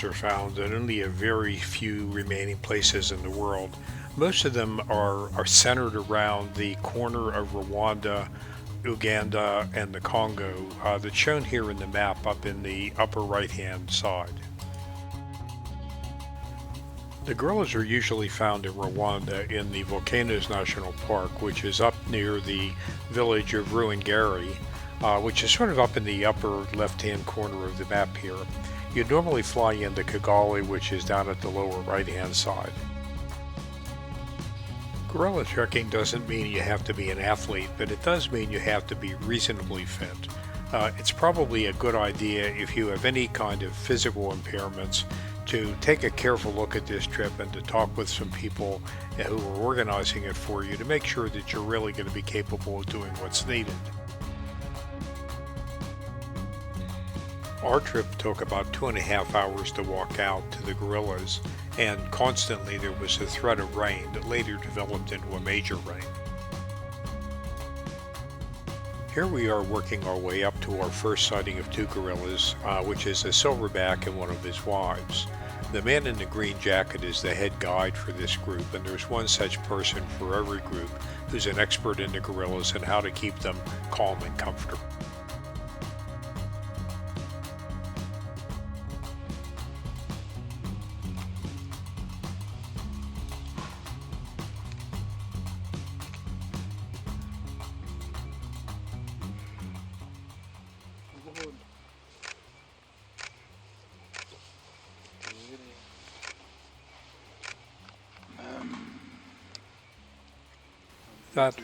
gorillas are found in only a very few remaining places in the world. Most of them are centered around the corner of Rwanda, Uganda, and the Congo, that's shown here in the map up in the upper right hand side. The gorillas are usually found in Rwanda in the Volcanoes National Park, which is up near the village of Ruwengeri, which is sort of up in the upper left-hand corner of the map here. You'd normally fly into Kigali, which is down at the lower right-hand side. Gorilla trekking doesn't mean you have to be an athlete, but it does mean you have to be reasonably fit. It's probably a good idea if you have any kind of physical impairments to take a careful look at this trip and to talk with some people who are organizing it for you to make sure that you're really going to be capable of doing what's needed. Our trip took about 2.5 hours to walk out to the gorillas, and constantly there was a threat of rain that later developed into a major rain. Here we are working our way up to our first sighting of two gorillas, which is a silverback and one of his wives. The man in the green jacket is the head guide for this group, and there's one such person for every group who's an expert in the gorillas and how to keep them calm and comfortable. That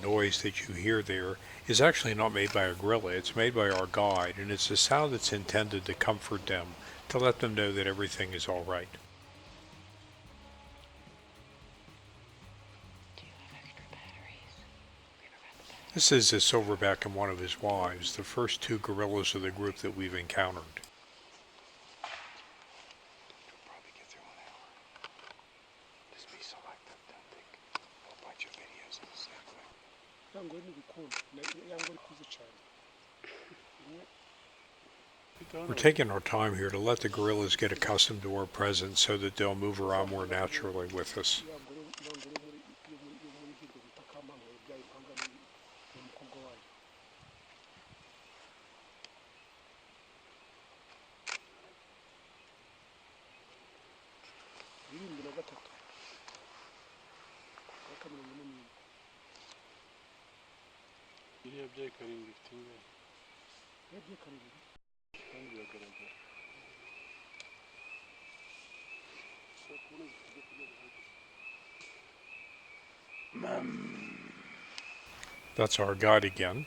noise that you hear there is actually not made by a gorilla, it's made by our guide, and it's a sound that's intended to comfort them, to let them know that everything is all right. This is a silverback and one of his wives, the first two gorillas of the group that we've encountered. We're taking our time here to let the gorillas get accustomed to our presence so that they'll move around more naturally with us. That's our guide again.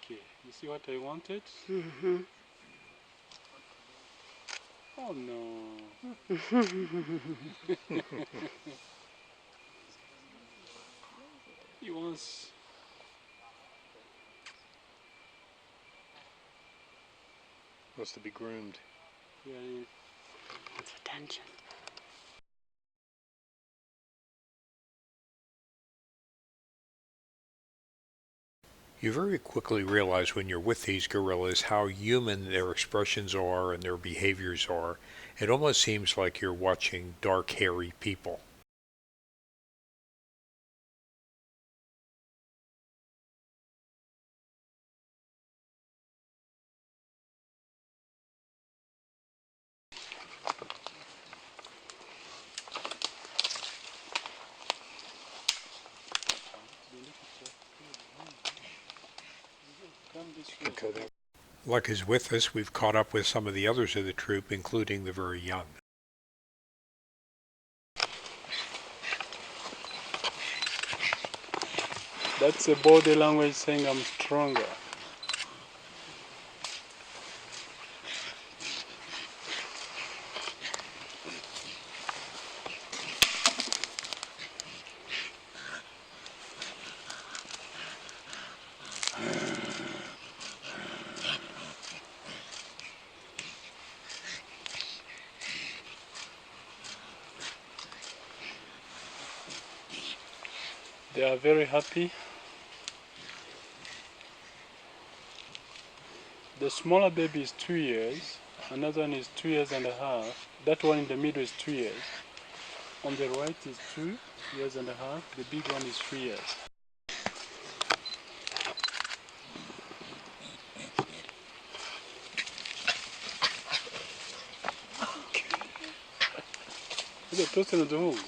Okay, you see what I wanted? Oh no. He wants... Wants to be groomed. Yeah, Wants attention. You very quickly realize when you're with these gorillas how human their expressions are and their behaviors are. It almost seems like you're watching dark, hairy people. Luck is with us. We've caught up with some of the others of the troop, including the very young. That's a body language saying I'm stronger. They are very happy. The smaller baby is 2 years. Another one is 2 years and a half. That one in the middle is 2 years. On the right is 2 years and a half. The big one is 3 years. Look at toasting the home.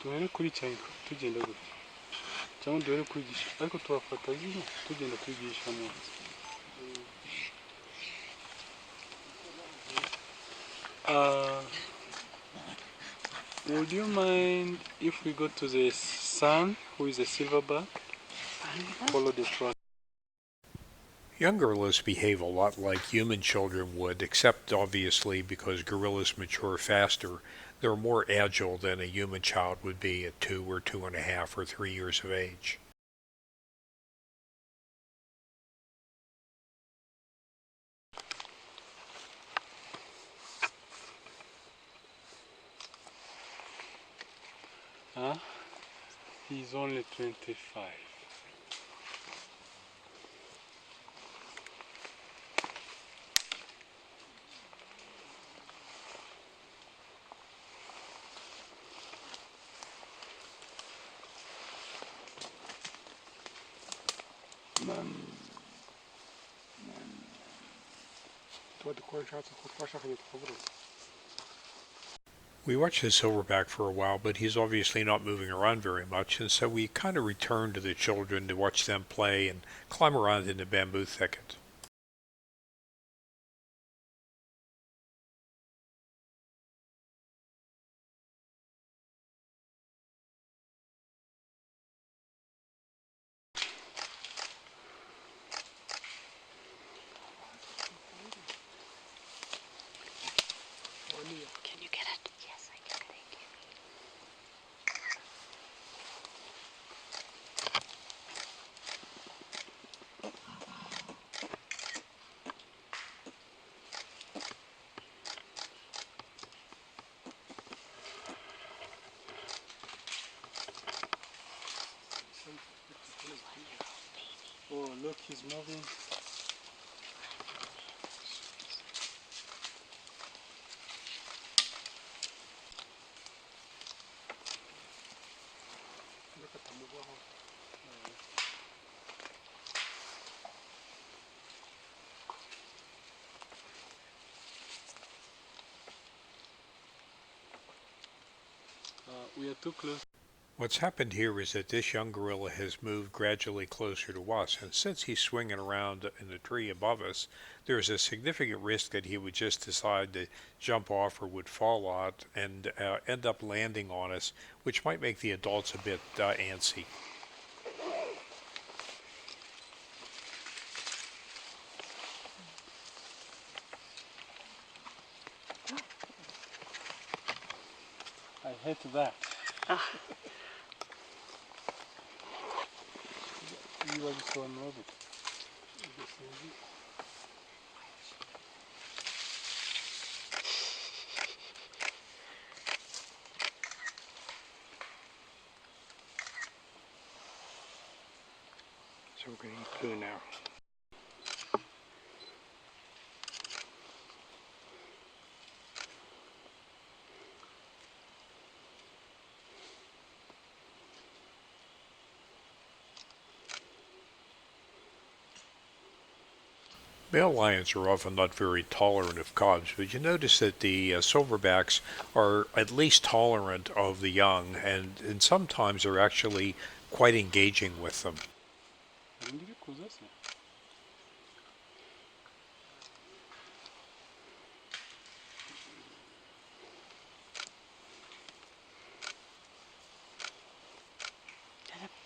Duhere kuri cyane tugenda gutya cyangwa duhere kwigisha ariko turafata zino tugenda kwigisha munsi. Would you mind if we go to the son, who is a silverback, follow the process? Young gorillas behave a lot like human children would, except obviously because gorillas mature faster, they're more agile than a human child would be at 2 or 2.5 or 3 years of age. Huh? He's only 25. We watched the silverback for a while, but he's obviously not moving around very much, and so we kind of returned to the children to watch them play and climb around in the bamboo thicket. Can you get it? Yes, I can. Thank you. Oh, look, he's moving. We are too close. What's happened here is that this young gorilla has moved gradually closer to us, and since he's swinging around in the tree above us, there's a significant risk that he would just decide to jump off or would fall out and end up landing on us, which might make the adults a bit antsy. I hate that. You are so nervous. So we're going to eat poo now. Male lions are often not very tolerant of cubs, but you notice that the silverbacks are at least tolerant of the young, and sometimes are actually quite engaging with them. Arindire kuza se.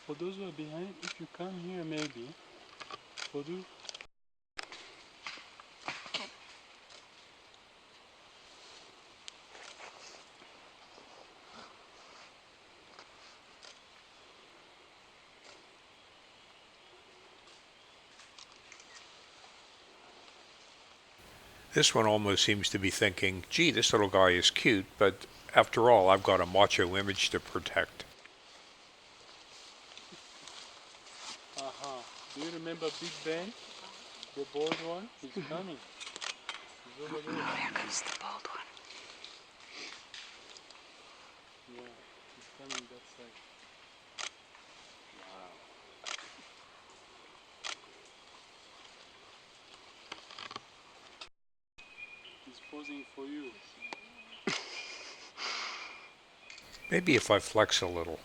For those who are behind, if you come here maybe, for those This one almost seems to be thinking, gee, this little guy is cute, but after all, I've got a macho image to protect. Uh-huh. Do you remember Big Ben? The bald one? He's coming. He's over there. There comes the bald one. Yeah, he's coming that side. Wow. He's posing for you. Maybe if I flex a little.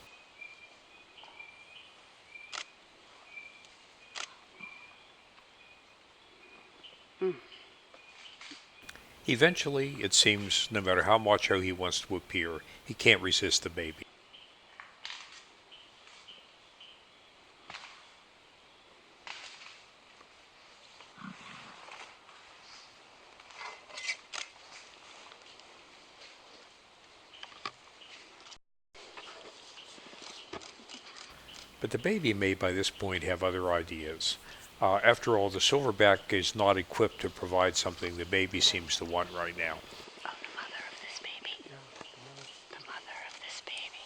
Eventually, it seems, no matter how macho he wants to appear, he can't resist the baby. But the baby may by this point have other ideas. After all, the silverback is not equipped to provide something the baby seems to want right now. Oh, the mother of this baby. The mother of this baby.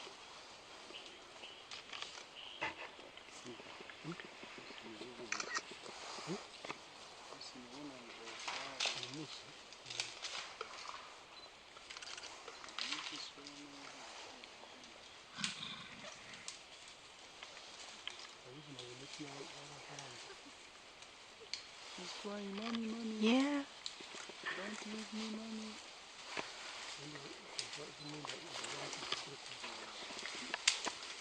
He's crying, mommy, mommy. Yeah. Don't leave me, mommy.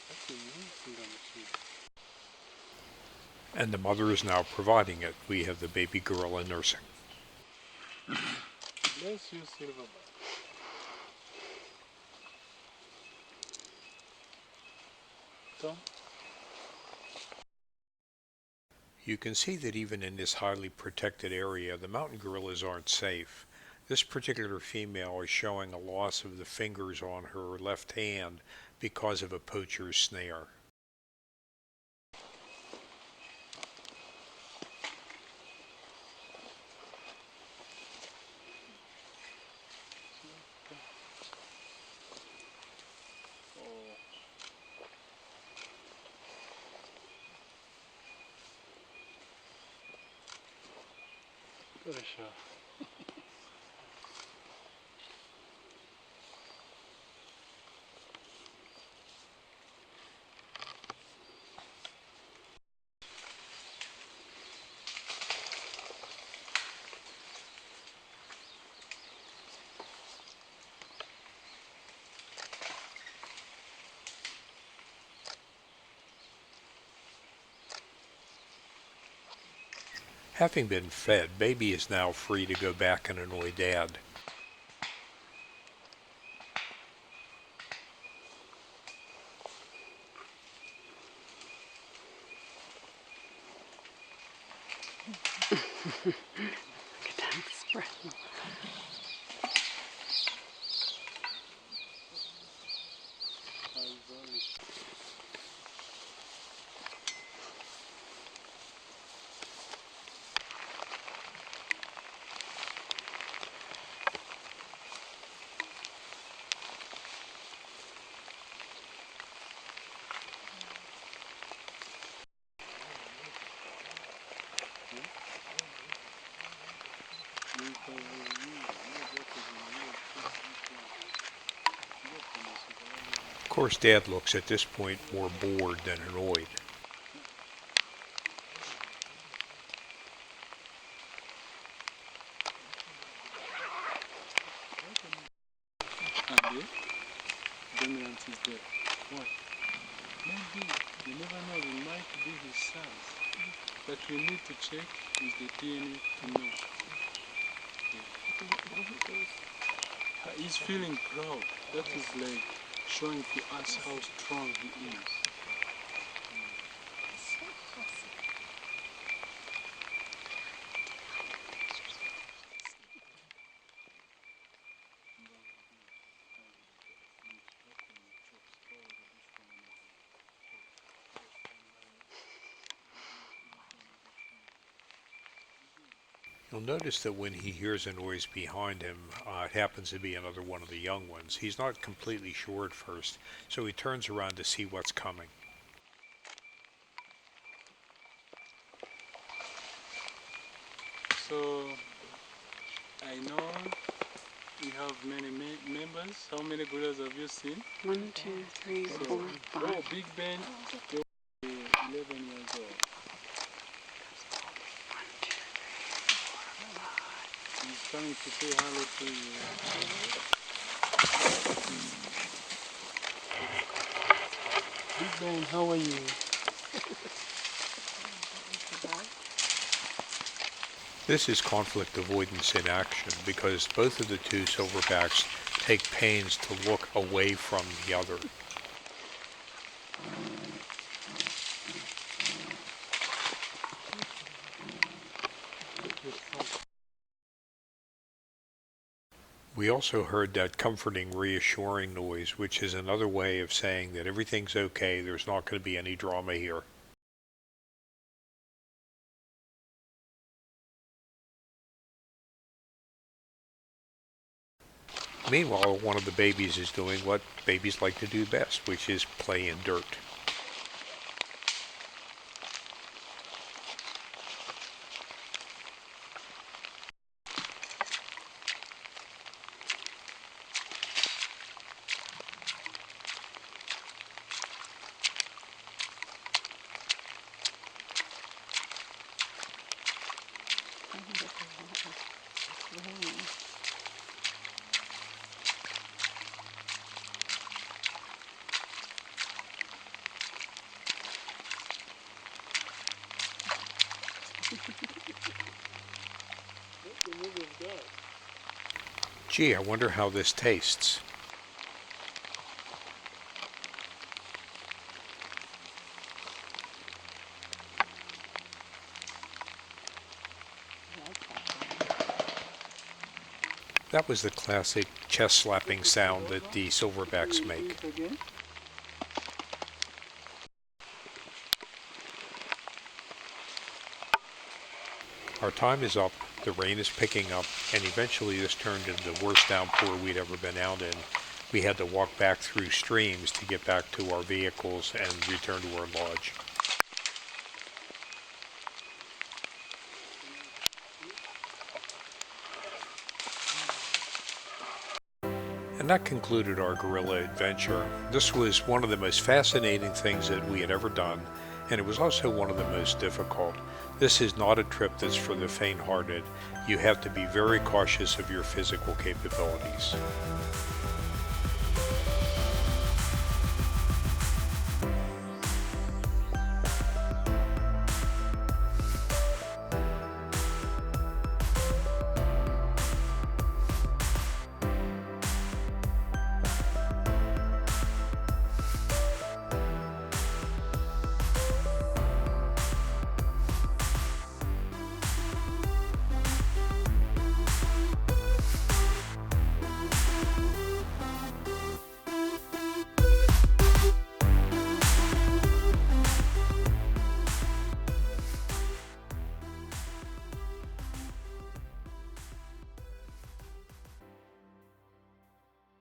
That's a new thing on the tree. And the mother is now providing it. We have the baby girl in nursing. Bless you, Silverback. Tom? You can see that even in this highly protected area, the mountain gorillas aren't safe. This particular female is showing a loss of the fingers on her left hand because of a poacher's snare. Got a shot. Having been fed, baby is now free to go back and annoy dad. Look at that expression. Of course, dad looks at this point more bored than annoyed. And the dominant is there. Why? Maybe, you never know, it might be his sons. But we need to check with the DNA to know. He's feeling proud. That is like showing to us how strong he is. You'll notice that when he hears a noise behind him, it happens to be another one of the young ones. He's not completely sure at first, so he turns around to see what's coming. So I know we have many members. How many gorillas have you seen? 1, 2, 3, 4, 5. Oh, Big Ben, you're 11 years old. He's coming to say hello to you. Big Ben, how are you? This is conflict avoidance in action because both of the two silverbacks take pains to look away from the other. We also heard that comforting, reassuring noise, which is another way of saying that everything's okay, there's not going to be any drama here. Meanwhile, one of the babies is doing what babies like to do best, which is play in dirt. Gee, I wonder how this tastes. That was the classic chest-slapping sound that the silverbacks make. Our time is up, the rain is picking up, and eventually this turned into the worst downpour we'd ever been out in. We had to walk back through streams to get back to our vehicles and return to our lodge. And that concluded our gorilla adventure. This was one of the most fascinating things that we had ever done, and it was also one of the most difficult. This is not a trip that's for the faint-hearted. You have to be very cautious of your physical capabilities.